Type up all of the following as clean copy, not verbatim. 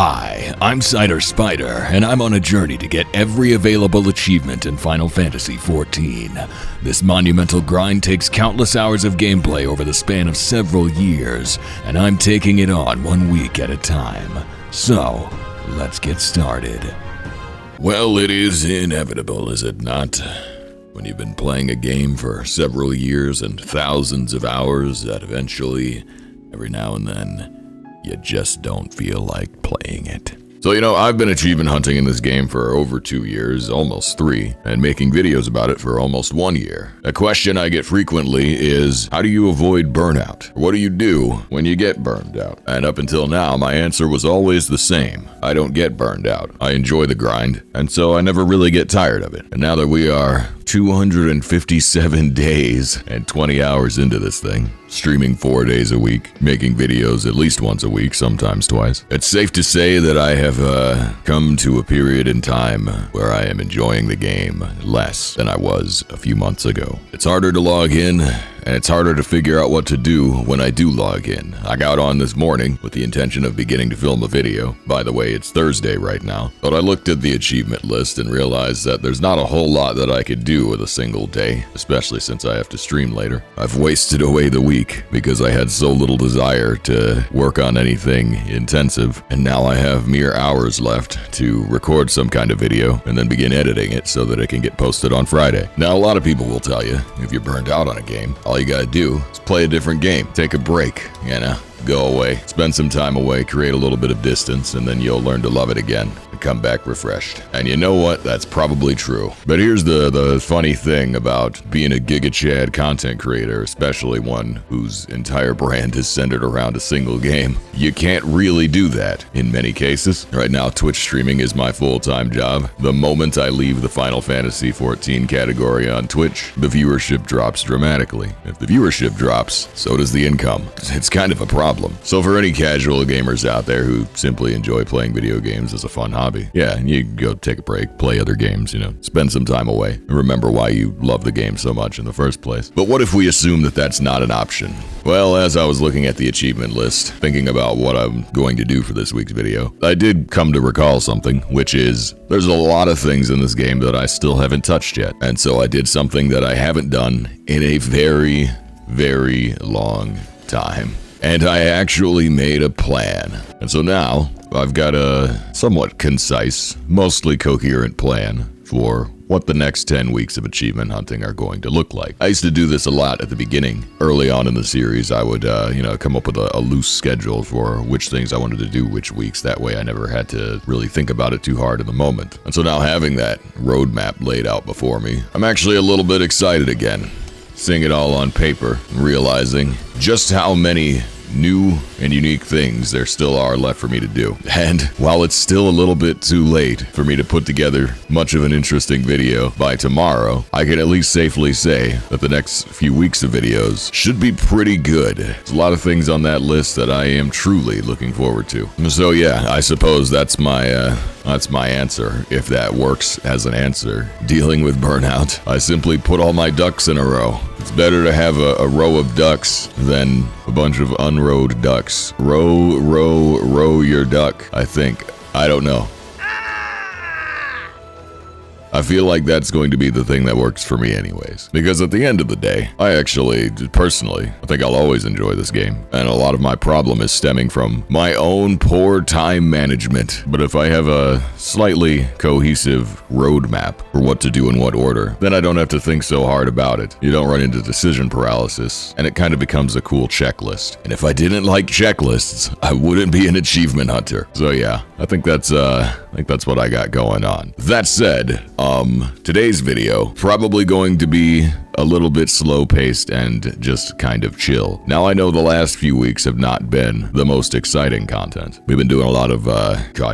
Hi, I'm Cider Spider, and I'm on a journey to get every available achievement in Final Fantasy XIV. This monumental grind takes countless hours of gameplay over the span of several years, and I'm taking it on 1 week at a time. So, let's get started. Well, it is inevitable, is it not? When you've been playing a game for several years and thousands of hours, that eventually, every now and then, you just don't feel like playing it. So, I've been achievement hunting in this game for over 2 years, almost 3, and making videos about it for almost 1 year. A question I get frequently is, how do you avoid burnout? What do you do when you get burned out? And up until now, my answer was always the same. I don't get burned out. I enjoy the grind, and so I never really get tired of it. And now that we are 257 days and 20 hours into this thing, streaming 4 days a week, making videos at least once a week, sometimes twice, it's safe to say that I have come to a period in time where I am enjoying the game less than I was a few months ago. It's harder to log in, and it's harder to figure out what to do when I do log in. I got on this morning with the intention of beginning to film a video. By the way, it's Thursday right now, but I looked at the achievement list and realized that there's not a whole lot that I could do with a single day, especially since I have to stream later. I've wasted away the week because I had so little desire to work on anything intensive, and now I have mere hours left to record some kind of video and then begin editing it so that it can get posted on Friday. Now, a lot of people will tell you, if you're burned out on a game, all you gotta do is play a different game, take a break, go away, spend some time away, create a little bit of distance, and then you'll learn to love it again and come back refreshed. And you know what? That's probably true. But here's the funny thing about being a Giga Chad content creator, especially one whose entire brand is centered around a single game. You can't really do that in many cases. Right now, Twitch streaming is my full-time job. The moment I leave the Final Fantasy XIV category on Twitch, the viewership drops dramatically. If the viewership drops, so does the income. It's kind of a problem. So for any casual gamers out there who simply enjoy playing video games as a fun hobby, you go take a break, play other games, spend some time away, and remember why you love the game so much in the first place. But what if we assume that that's not an option? Well, as I was looking at the achievement list, thinking about what I'm going to do for this week's video, I did come to recall something, which is there's a lot of things in this game that I still haven't touched yet. And so I did something that I haven't done in a very, very long time. And I actually made a plan. And so now, I've got a somewhat concise, mostly coherent plan for what the next 10 weeks of achievement hunting are going to look like. I used to do this a lot at the beginning. Early on in the series, I would, come up with a loose schedule for which things I wanted to do which weeks. That way I never had to really think about it too hard in the moment. And so now having that roadmap laid out before me, I'm actually a little bit excited again. Seeing it all on paper, realizing just how many new and unique things there still are left for me to do. And while it's still a little bit too late for me to put together much of an interesting video by tomorrow, I can at least safely say that the next few weeks of videos should be pretty good. There's a lot of things on that list that I am truly looking forward to. So I suppose that's my answer, if that works as an answer. Dealing with burnout, I simply put all my ducks in a row. It's better to have a row of ducks than a bunch of unrowed ducks. Row your duck, I think. I don't know. I feel like that's going to be the thing that works for me anyways. Because at the end of the day, I actually, personally, I think I'll always enjoy this game. And a lot of my problem is stemming from my own poor time management. But if I have a slightly cohesive roadmap for what to do in what order, then I don't have to think so hard about it. You don't run into decision paralysis, and it kind of becomes a cool checklist. And if I didn't like checklists, I wouldn't be an achievement hunter. So I think that's what I got going on. That said, today's video probably going to be a little bit slow-paced and just kind of chill. Now, I know the last few weeks have not been the most exciting content. We've been doing a lot of,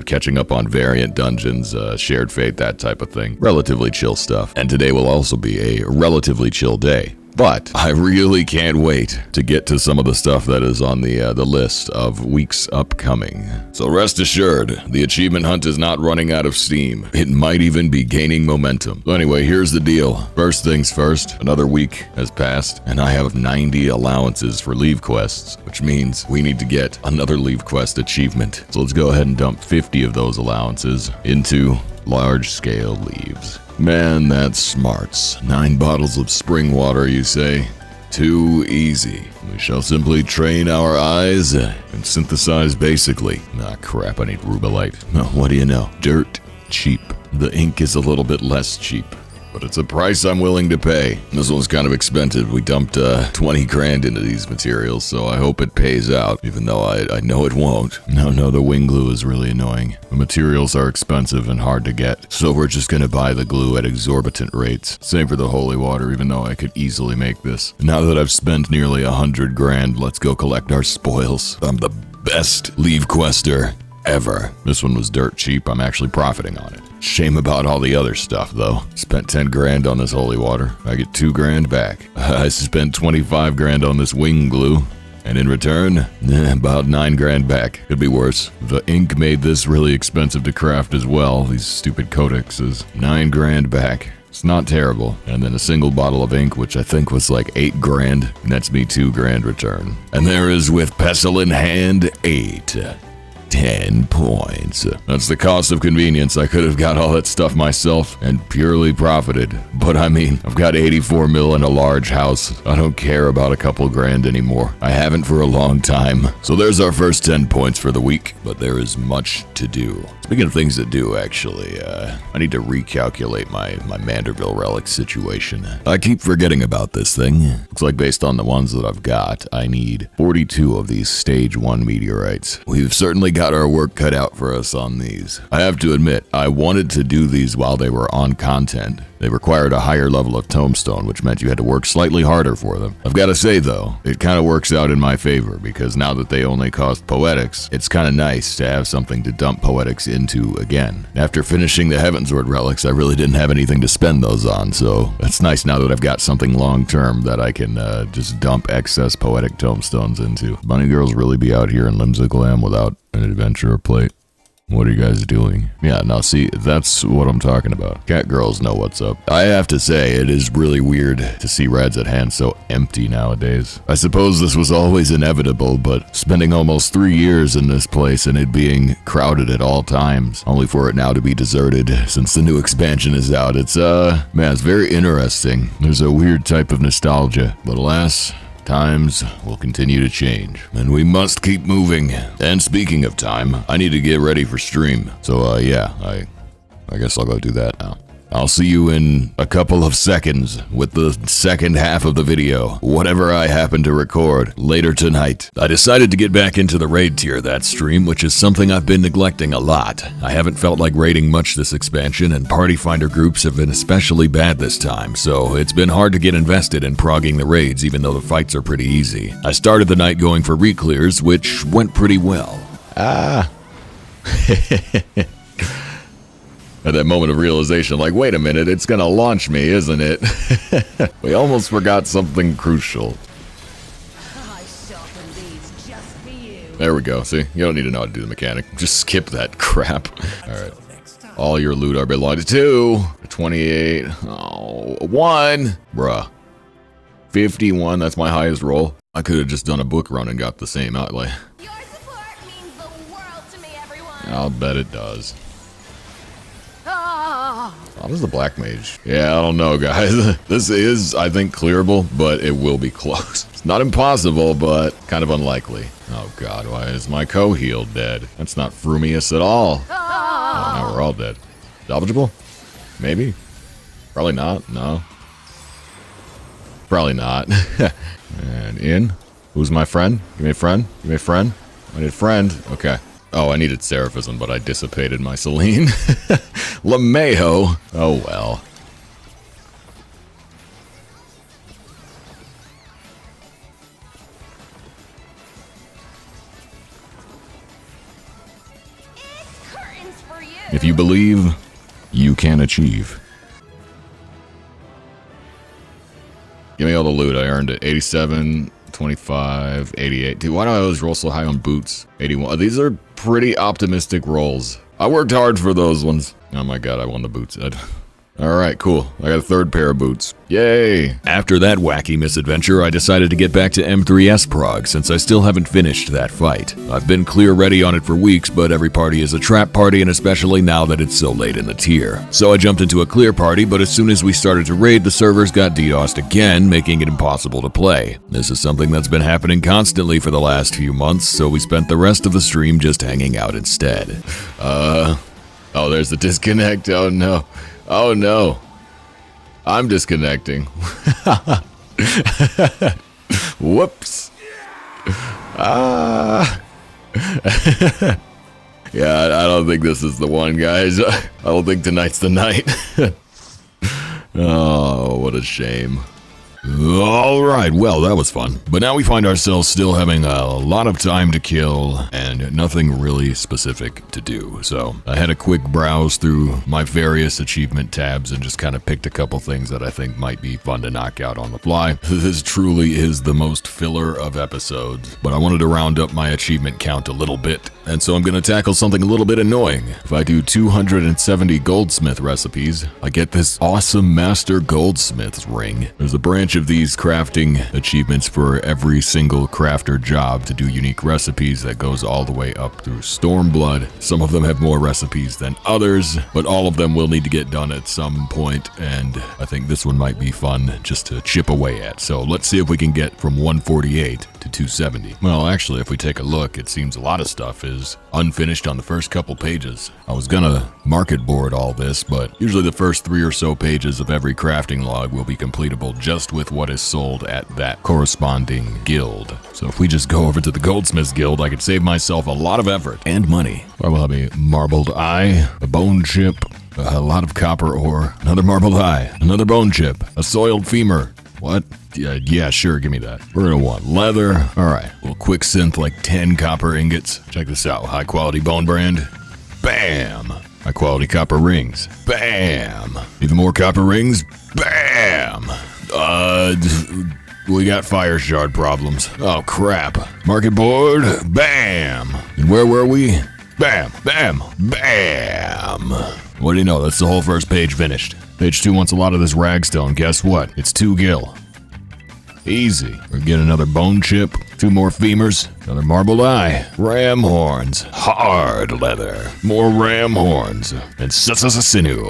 catching up on variant dungeons, shared fate, that type of thing. Relatively chill stuff. And today will also be a relatively chill day. But I really can't wait to get to some of the stuff that is on the list of weeks upcoming. So rest assured, the achievement hunt is not running out of steam. It might even be gaining momentum. So anyway, here's the deal. First things first, another week has passed, and I have 90 allowances for leave quests, which means we need to get another leave quest achievement. So let's go ahead and dump 50 of those allowances into large-scale leaves. Man, that's smarts. 9 bottles of spring water, you say? Too easy. We shall simply train our eyes and synthesize basically. Ah, crap, I need rubellite. No, what do you know? Dirt cheap. The ink is a little bit less cheap, but it's a price I'm willing to pay. This one's kind of expensive. We dumped 20 grand into these materials, so I hope it pays out, even though I know it won't. No, the wing glue is really annoying. The materials are expensive and hard to get, so we're just gonna buy the glue at exorbitant rates. Same for the holy water, even though I could easily make this. Now that I've spent nearly 100 grand, let's go collect our spoils. I'm the best leave quester ever. This one was dirt cheap. I'm actually profiting on it. Shame about all the other stuff, though. Spent 10 grand on this holy water. I get 2 grand back. I spent 25 grand on this wing glue, and in return, about 9 grand back. Could be worse. The ink made this really expensive to craft as well. These stupid codexes. 9 grand back. It's not terrible. And then a single bottle of ink, which I think was like 8 grand. Nets me 2 grand return. And there is, with pestle in hand, 8. 10 points. That's the cost of convenience. I could have got all that stuff myself and purely profited. But I mean, I've got 84 mil in a large house. I don't care about a couple grand anymore. I haven't for a long time. So there's our first 10 points for the week, but there is much to do. Speaking of things to do, actually, I need to recalculate my Manderville relic situation. I keep forgetting about this thing. Looks like based on the ones that I've got, I need 42 of these stage 1 meteorites. We've certainly got our work cut out for us on these. I have to admit, I wanted to do these while they were on content. They required a higher level of tombstone, which meant you had to work slightly harder for them. I've got to say, though, it kind of works out in my favor, because now that they only cost poetics, it's kind of nice to have something to dump poetics into again. After finishing the Heavensward relics, I really didn't have anything to spend those on, so it's nice now that I've got something long-term that I can just dump excess poetic tombstones into. Bunny girls really be out here in Limziglam without an adventurer plate? What are you guys doing? Yeah, now see, that's what I'm talking about. Cat girls know what's up. I have to say, it is really weird to see Rads at Hand so empty nowadays. I suppose this was always inevitable, but spending almost 3 years in this place and it being crowded at all times, only for it now to be deserted since the new expansion is out, it's, man, it's very interesting. There's a weird type of nostalgia, but alas, times will continue to change, and we must keep moving. And speaking of time, I need to get ready for stream. So, yeah, I guess I'll go do that now. I'll see you in a couple of seconds with the second half of the video, whatever I happen to record later tonight. I decided to get back into the raid tier that stream, which is something I've been neglecting a lot. I haven't felt like raiding much this expansion, and party finder groups have been especially bad this time, so it's been hard to get invested in progging the raids even though the fights are pretty easy. I started the night going for reclears, which went pretty well. At that moment of realization, like, wait a minute, it's gonna launch me, isn't it? We almost forgot something crucial. There we go, see? You don't need to know how to do the mechanic. Just skip that crap. Alright. All your loot are belonged to 28. Oh, 1. Bruh. 51, that's my highest roll. I could have just done a book run and got the same outlay. Your support means the world to me, everyone. I'll bet it does. How does the black mage? Yeah, I don't know, guys. This is, I think, clearable, but it will be close. It's not impossible, but kind of unlikely. Oh god, why is my co-heal dead? That's not frumious at all. Oh, now we're all dead. Salvageable? Maybe. Probably not. No. Probably not. And in. Who's my friend? Give me a friend. Give me a friend. I need a friend. Okay. Oh, I needed Seraphism, but I dissipated my Celine. LeMayo. Oh, well. It's curtains for you. If you believe, you can achieve. Give me all the loot. I earned it. 87, 25, 88. Dude, why do I always roll so high on boots? 81. These are pretty optimistic rolls. I worked hard for those ones. Oh my god, I won the boots. Alright, cool. I got a third pair of boots. Yay! After that wacky misadventure, I decided to get back to M3S Prague since I still haven't finished that fight. I've been clear ready on it for weeks, but every party is a trap party, and especially now that it's so late in the tier. So I jumped into a clear party, but as soon as we started to raid, the servers got DDoSed again, making it impossible to play. This is something that's been happening constantly for the last few months, so we spent the rest of the stream just hanging out instead. Oh, there's the disconnect. Oh no. Oh no. I'm disconnecting. Whoops. Yeah, I don't think this is the one, guys. I don't think tonight's the night. Oh, what a shame. Alright, well, that was fun. But now we find ourselves still having a lot of time to kill and nothing really specific to do. So I had a quick browse through my various achievement tabs and just kind of picked a couple things that I think might be fun to knock out on the fly. This truly is the most filler of episodes, but I wanted to round up my achievement count a little bit. And so I'm going to tackle something a little bit annoying. If I do 270 Goldsmith recipes, I get this awesome Master Goldsmith's ring. There's a branch of these crafting achievements for every single crafter job to do unique recipes that goes all the way up through Stormblood. Some of them have more recipes than others, but all of them will need to get done at some point, and I think this one might be fun just to chip away at. So let's see if we can get from 148 to 270. Well, actually, if we take a look, it seems a lot of stuff is unfinished on the first couple pages. I was gonna market board all this, but usually the first 3 or so pages of every crafting log will be completable just with what is sold at that corresponding guild. So if we just go over to the Goldsmiths Guild, I could save myself a lot of effort and money. I will have a marbled eye, a bone chip, a lot of copper ore, another marbled eye, another bone chip, a soiled femur. What? Yeah, sure, give me that. We're gonna want leather. Alright, little quick synth like 10 copper ingots. Check this out, high quality bone brand. Bam! High quality copper rings. Bam! Even more copper rings. Bam! We got fire shard problems. Oh crap. Market board. Bam! And where were we? Bam! Bam! Bam! What do you know? That's the whole first page finished. Page 2 wants a lot of this ragstone. Guess what? It's 2 gil. Easy. We're gonna get another bone chip, 2 more femurs, another marbled eye, ram horns, hard leather, more ram horns, and sinew.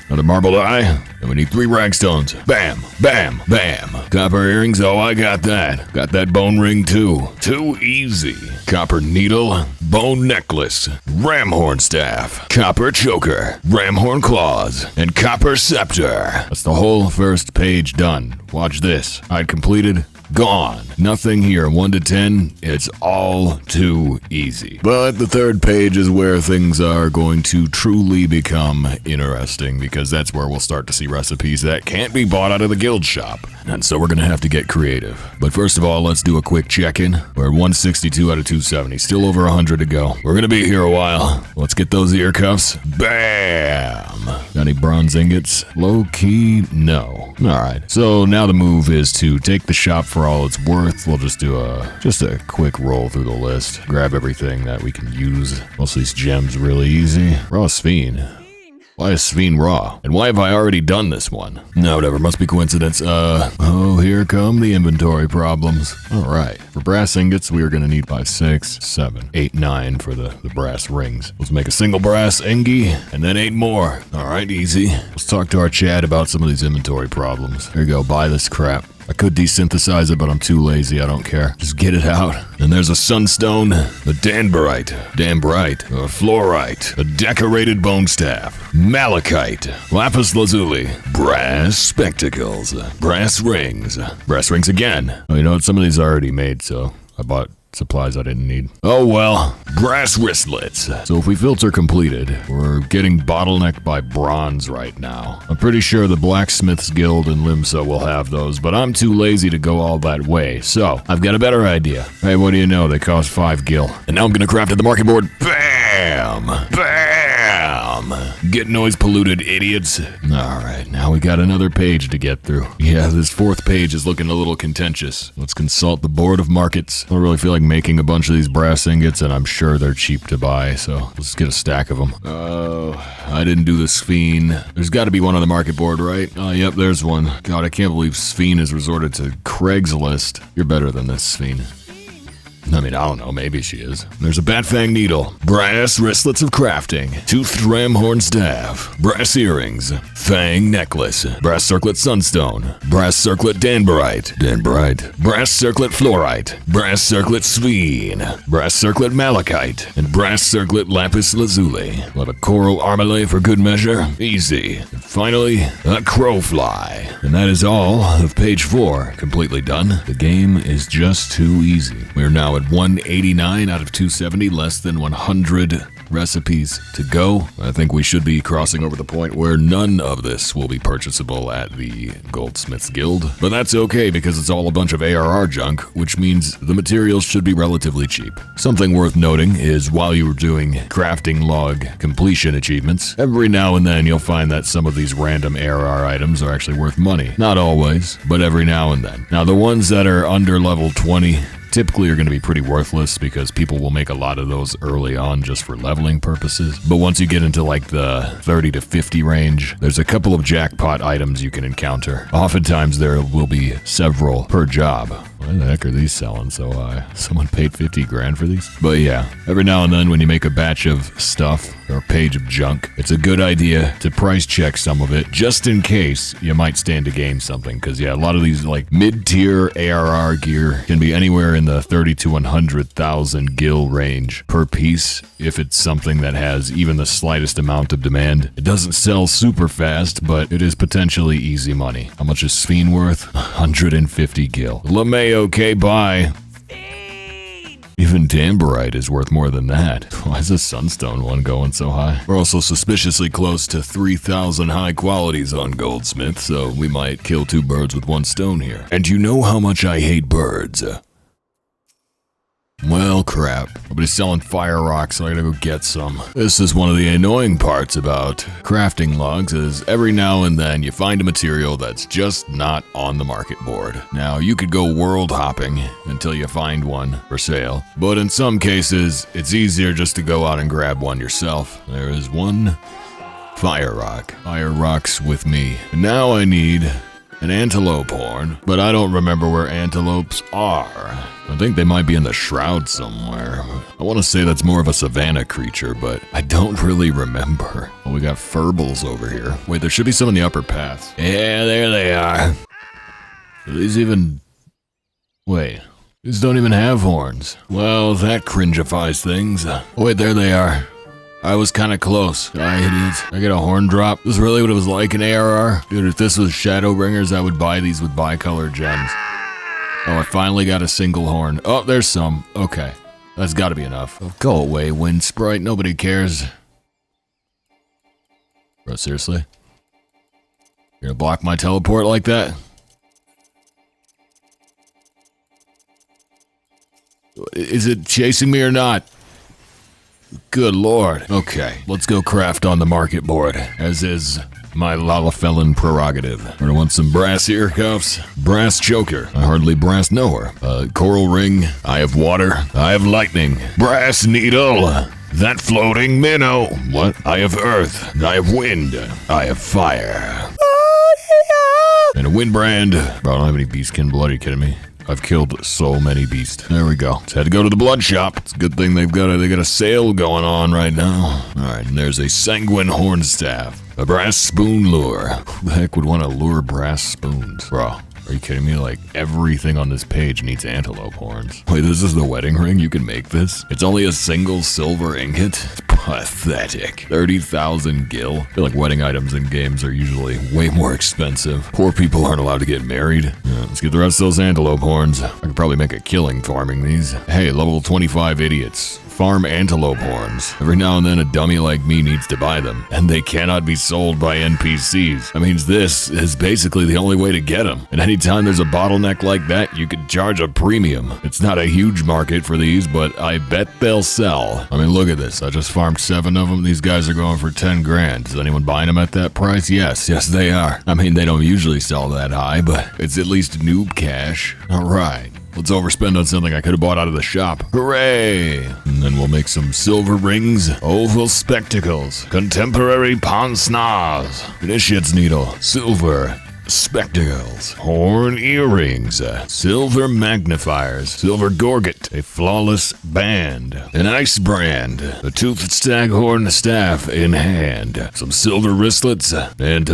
Another marbled eye, and we need 3 ragstones. Bam, bam, bam. Copper earrings, oh I got that. Got that bone ring too. Too easy. Copper needle, bone necklace, ram horn staff, copper choker, ram horn claws, and copper scepter. That's the whole first page done. Watch this. I'd completed. Gone. Nothing here. 1 to 10, it's all too easy. But the third page is where things are going to truly become interesting, because that's where we'll start to see recipes that can't be bought out of the guild shop. And so we're gonna have to get creative. But first of all, let's do a quick check-in. We're at 162 out of 270. Still over 100 to go. We're gonna be here a while. Let's get those ear cuffs. Bam! Got any bronze ingots? Low key, no. Alright, so now the move is to take the shop for all it's worth. We'll just do a quick roll through the list. Grab everything that we can use. Most of these gems really easy. Raw Sphene. Why is Sphene raw? And why have I already done this one? No, whatever, must be coincidence. Oh, here come the inventory problems. Alright, for brass ingots, we are gonna need 5, 6, 7, 8, 9 for the brass rings. Let's make a single brass ingie, and then 8 more. Alright, easy. Let's talk to our chat about some of these inventory problems. Here you go, buy this crap. I could desynthesize it, but I'm too lazy, I don't care. Just get it out. And there's a sunstone, a danbarite, a fluorite, a decorated bone staff, malachite, lapis lazuli, brass spectacles, brass rings again. Oh, you know what? Some of these are already made, so I bought supplies I didn't need. Oh well, brass wristlets. So if we filter completed, we're getting bottlenecked by bronze right now. I'm pretty sure the Blacksmiths Guild in Limsa will have those, but I'm too lazy to go all that way. So I've got a better idea. Hey, what do you know? They cost 5 gil. And now I'm gonna craft at the market board. Bam! Bam! Get noise polluted, idiots. Alright, now we got another page to get through. Yeah, this fourth page is looking a little contentious. Let's consult the Board of Markets. I don't really feel like making a bunch of these brass ingots, and I'm sure they're cheap to buy, so let's get a stack of them. Oh, I didn't do the Sphene. There's got to be one on the market board, right? Oh, yep, there's one. God, I can't believe Sphene has resorted to Craigslist. You're better than this, Sphene. I mean, I don't know, maybe she is. There's a Batfang needle, brass wristlets of crafting, toothed ram horn staff, brass earrings, fang necklace, brass circlet sunstone, brass circlet danbarite, brass circlet fluorite, brass circlet Sphene, brass circlet malachite, and brass circlet lapis lazuli. Let a coral armalay for good measure. Easy. And finally, a crowfly. And that is all of page 4, completely done. The game is just too easy. We're now at 189 out of 270, less than 100 recipes to go. I think we should be crossing over the point where none of this will be purchasable at the Goldsmith's Guild. But that's okay because it's all a bunch of ARR junk, which means the materials should be relatively cheap. Something worth noting is while you were doing crafting log completion achievements, every now and then you'll find that some of these random ARR items are actually worth money. Not always, but every now and then. Now the ones that are under level 20 typically are going to be pretty worthless because people will make a lot of those early on just for leveling purposes. But once you get into like the 30 to 50 range, there's a couple of jackpot items you can encounter. Oftentimes there will be several per job. Why the heck are these selling so high? Someone paid 50 grand for these? But yeah, every now and then when you make a batch of stuff or a page of junk, it's a good idea to price check some of it just in case you might stand to gain something. Because yeah, a lot of these like mid-tier ARR gear can be anywhere in the 30 to 100,000 gil range per piece if it's something that has even the slightest amount of demand. It doesn't sell super fast, but it is potentially easy money. How much is Sphene worth? 150 gil. LeMay, okay, bye. Even Dambarite is worth more than that. Why is the Sunstone one going so high? We're also suspiciously close to 3,000 high qualities on Goldsmith, so we might kill 2 birds with 1 stone here. And you know how much I hate birds. Well, crap. Nobody's selling fire rocks, so I gotta go get some. This is one of the annoying parts about crafting logs, is every now and then you find a material that's just not on the market board. Now, you could go world hopping until you find one for sale, but in some cases, it's easier just to go out and grab one yourself. There is one fire rock. Fire rocks with me. And now I need an antelope horn, but I don't remember where antelopes are. I think they might be in the shroud somewhere. I want to say that's more of a savanna creature, but I don't really remember. Oh, we got furbles over here. Wait, there should be some in the upper path. Yeah, there they are. Do these even... Wait, these don't even have horns. Well, that cringifies things. Oh, wait, there they are. I was kind of close. Idiots. I get a horn drop. This is really what it was like in ARR? Dude, if this was Shadowbringers, I would buy these with bicolor gems. Oh, I finally got a single horn. Oh, there's some. Okay. That's gotta be enough. Oh, go away, Wind Sprite. Nobody cares. Bro, seriously? You're gonna block my teleport like that? Is it chasing me or not? Good lord. Okay, let's go craft on the market board, as is my Lalafellan prerogative. I want some brass ear cuffs, brass choker, I hardly brass know her, coral ring, I have water, I have lightning, brass needle, that floating minnow, what? I have earth, I have wind, I have fire. And a wind brand. Bro, I don't have any beastkin blood, are you kidding me? I've killed so many beasts. There we go. Just had to go to the blood shop. It's a good thing they got a sale going on right now. Alright, and there's a sanguine horn staff. A brass spoon lure. Who the heck would want to lure brass spoons? Bro, are you kidding me? Like, everything on this page needs antelope horns. Wait, this is the wedding ring? You can make this? It's only a single silver ingot? It's pathetic. 30,000 gil? I feel like wedding items in games are usually way more expensive. Poor people aren't allowed to get married. Yeah, let's get the rest of those antelope horns. I could probably make a killing farming these. Hey, level 25 idiots. farm antelope horns. Every now and then a dummy like me needs to buy them, and they cannot be sold by NPCs. That means this is basically the only way to get them. And anytime there's a bottleneck like that, you could charge a premium. It's not a huge market for these, but I bet they'll sell. I mean, look at this. I just farmed 7 of them. These guys are going for 10 grand. Is anyone buying them at that price? Yes, they are. I mean, they don't usually sell that high, but it's at least noob cash. All right. Let's overspend on something I could have bought out of the shop. Hooray! And then we'll make some silver rings, oval spectacles, contemporary pince-nez, initiate's needle, silver spectacles, horn earrings, silver magnifiers, silver gorget, a flawless band, an ice brand, a toothed staghorn staff in hand, some silver wristlets, and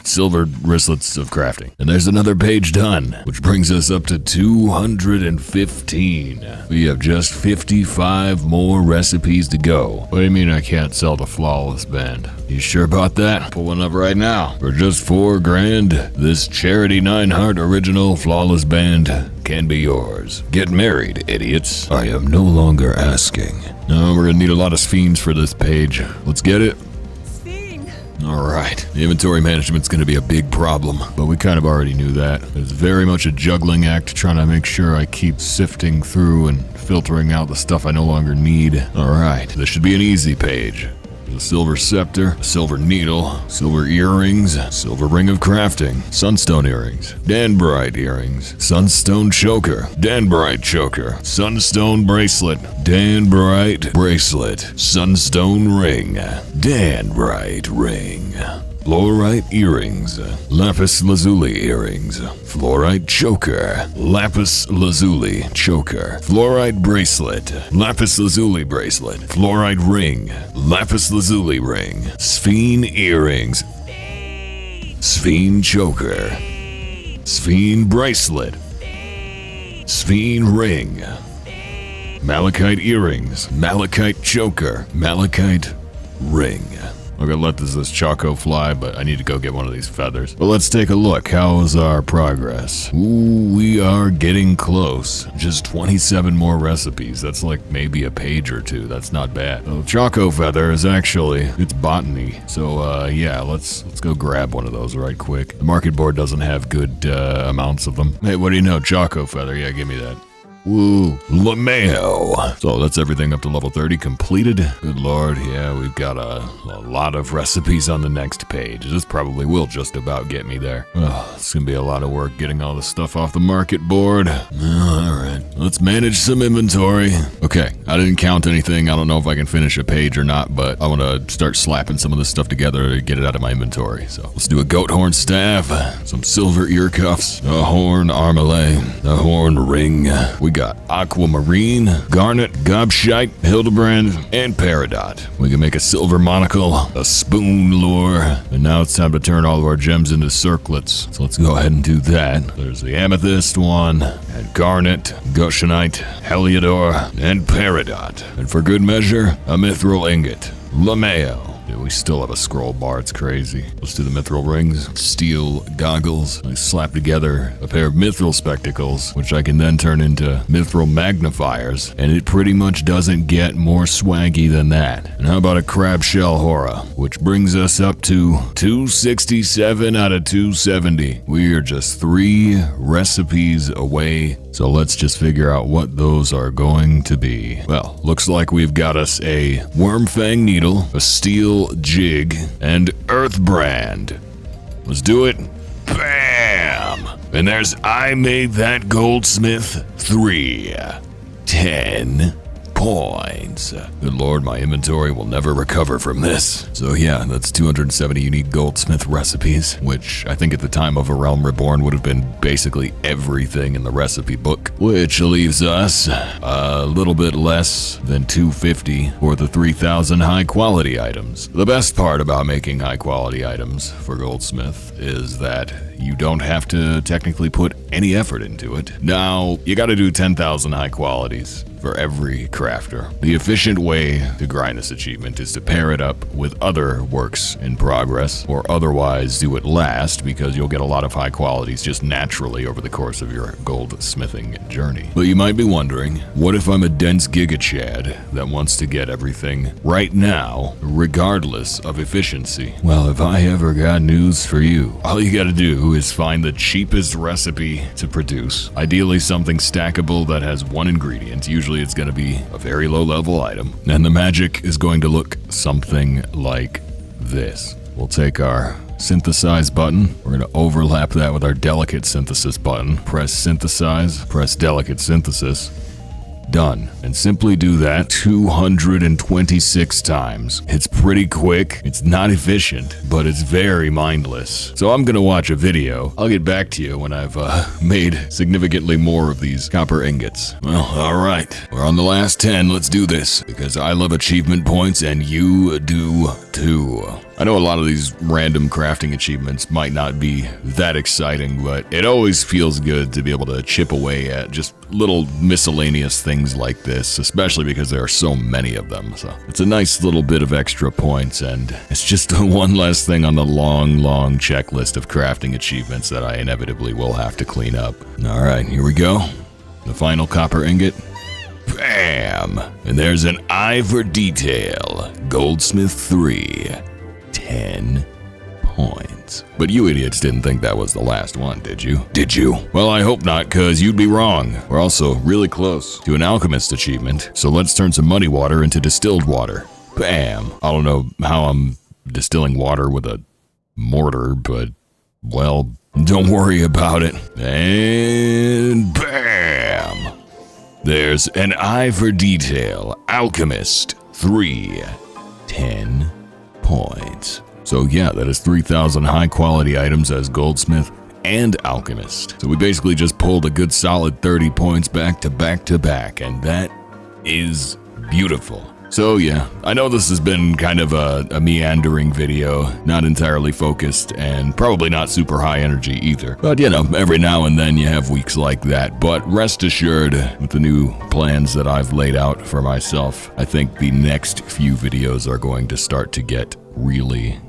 silver wristlets of crafting. And there's another page done, which brings us up to 215. We have just 55 more recipes to go. What do you mean I can't sell the flawless band? You sure about that? Pull one up right now. For just 4 grand, this Charity 9 Heart original flawless band can be yours. Get married, idiots. I am no longer asking. No, we're gonna need a lot of fiends for this page. Let's get it. Alright, the inventory management's gonna be a big problem, but we kind of already knew that. It's very much a juggling act, trying to make sure I keep sifting through and filtering out the stuff I no longer need. Alright, this should be an easy page. A silver scepter, a silver needle, silver earrings, silver ring of crafting, sunstone earrings, danbrite earrings, sunstone choker, danbrite choker, sunstone bracelet, danbrite bracelet, sunstone ring, danbrite ring, fluorite earrings, lapis lazuli earrings, fluorite choker, lapis lazuli choker, fluorite bracelet, lapis lazuli bracelet, fluorite ring, lapis lazuli ring, sphene earrings, sphene choker, sphene bracelet, sphene ring, malachite earrings, malachite choker, malachite ring. I'm gonna let this Choco fly, but I need to go get one of these feathers. But let's take a look. How is our progress? Ooh, we are getting close. Just 27 more recipes. That's like maybe a page or 2. That's not bad. The Choco feather is actually, it's botany. So yeah, let's go grab one of those right quick. The market board doesn't have good amounts of them. Hey, what do you know? Choco feather. Yeah, give me that. Woo, LeMayo. So that's everything up to level 30 completed. Good lord, yeah, we've got a lot of recipes on the next page. This probably will just about get me there. Oh, it's gonna be a lot of work getting all this stuff off the market board. Alright, let's manage some inventory. Okay, I didn't count anything. I don't know if I can finish a page or not, but I want to start slapping some of this stuff together to get it out of my inventory. So let's do a goat horn staff, some silver ear cuffs, a horn armalet, a horn ring. We got aquamarine, garnet, gobshite, hildebrand, and peridot. We can make a silver monocle, a spoon lure, and now it's time to turn all of our gems into circlets. So let's go ahead and do that. There's the amethyst one, and garnet, goshenite, heliodor, and peridot. And for good measure, a mithril ingot. LeMayo. Yeah, we still have a scroll bar, it's crazy. Let's do the mithril rings, steel goggles. I slap together a pair of mithril spectacles, which I can then turn into mithril magnifiers, and it pretty much doesn't get more swaggy than that. And how about a crab shell hora, which brings us up to 267 out of 270. We are just 3 recipes away, so let's just figure out what those are going to be. Well, looks like we've got us a wormfang needle, a steel jig, and earth brand. Let's do it. Bam! And there's I made that goldsmith 3. 10 points. Good lord, my inventory will never recover from this. So yeah, that's 270 unique goldsmith recipes, which I think at the time of A Realm Reborn would have been basically everything in the recipe book, which leaves us a little bit less than 250 for the 3,000 high quality items. The best part about making high quality items for goldsmith is that you don't have to technically put any effort into it. Now, you gotta do 10,000 high qualities. for every crafter. The efficient way to grind this achievement is to pair it up with other works in progress, or otherwise do it last, because you'll get a lot of high qualities just naturally over the course of your goldsmithing journey. But you might be wondering, what if I'm a dense Giga Chad that wants to get everything right now, regardless of efficiency? Well, if I ever got news for you, all you gotta do is find the cheapest recipe to produce, ideally something stackable that has one ingredient. Usually it's gonna be a very low level item, and the magic is going to look something like this. We'll take our synthesize button, we're going to overlap that with our delicate synthesis button, press synthesize, press delicate synthesis, done. And simply do that 226 times. It's pretty quick, it's not efficient, but it's very mindless. So I'm gonna watch a video. I'll get back to you when I've made significantly more of these copper ingots. Well, alright, we're on the last 10, let's do this, because I love achievement points and you do too. I know a lot of these random crafting achievements might not be that exciting, but it always feels good to be able to chip away at just little miscellaneous things like this, especially because there are so many of them. So it's a nice little bit of extra points, and it's just one less thing on the long checklist of crafting achievements that I inevitably will have to clean up. All right, here we go. The final copper ingot. Bam! And there's an eye for detail. Goldsmith 3. 10 points. But you idiots didn't think that was the last one, did you? Did you? Well, I hope not, cause you'd be wrong. We're also really close to an alchemist achievement, so let's turn some muddy water into distilled water. Bam! I don't know how I'm distilling water with a mortar, but, well, don't worry about it. And bam! There's an eye for detail. Alchemist 3. 10 points. So yeah, that is 3,000 high quality items as Goldsmith and Alchemist. So we basically just pulled a good solid 30 points back to back, and that is beautiful. So yeah, I know this has been kind of a meandering video, not entirely focused, and probably not super high energy either. But you know, every now and then you have weeks like that. But rest assured, with the new plans that I've laid out for myself, I think the next few videos are going to start to get really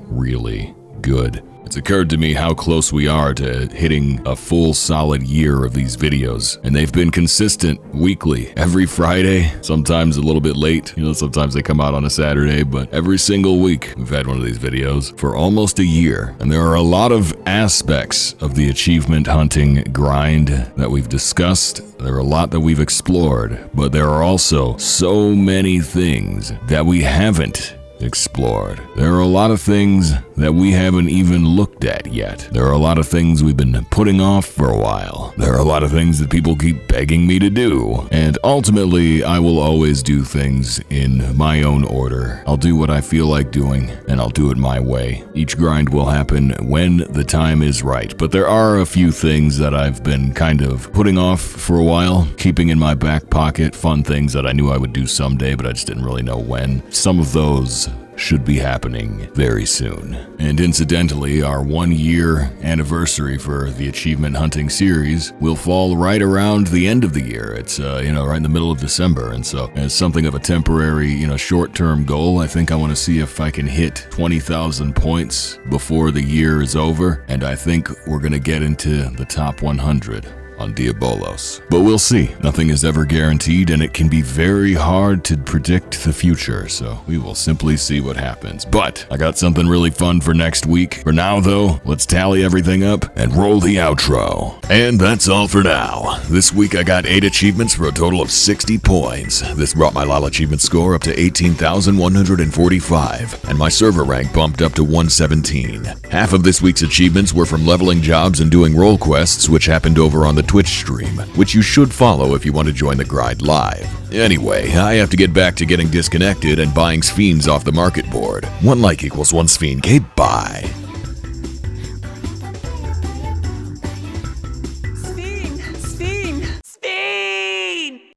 good. It's occurred to me how close we are to hitting a full solid year of these videos, and they've been consistent weekly, every Friday, sometimes a little bit late, you know, sometimes they come out on a Saturday, but every single week we've had one of these videos for almost a year. And there are a lot of aspects of the achievement hunting grind that we've discussed. There are a lot that we've explored, but there are also so many things that we haven't explored. There are a lot of things that we haven't even looked at yet. There are a lot of things we've been putting off for a while. There are a lot of things that people keep begging me to do. And ultimately, I will always do things in my own order. I'll do what I feel like doing, and I'll do it my way. Each grind will happen when the time is right. But there are a few things that I've been kind of putting off for a while, keeping in my back pocket, fun things that I knew I would do someday, but I just didn't really know when. Some of those should be happening very soon. And incidentally, our 1-year anniversary for the Achievement Hunting series will fall right around the end of the year. It's, right in the middle of December. And so as something of a temporary, short-term goal, I think I want to see if I can hit 20,000 points before the year is over. And I think we're going to get into the top 100 on Diabolos. But we'll see. Nothing is ever guaranteed, and it can be very hard to predict the future, so we will simply see what happens. But I got something really fun for next week. For now, though, let's tally everything up and roll the outro. And that's all for now. This week I got 8 achievements for a total of 60 points. This brought my LOL achievement score up to 18,145, and my server rank bumped up to 117. Half of this week's achievements were from leveling jobs and doing role quests, which happened over on the Twitch stream, which you should follow if you want to join the grind live. Anyway, I have to get back to getting disconnected and buying sphenes off the market board. 1 like equals 1 sphene. Okay, bye.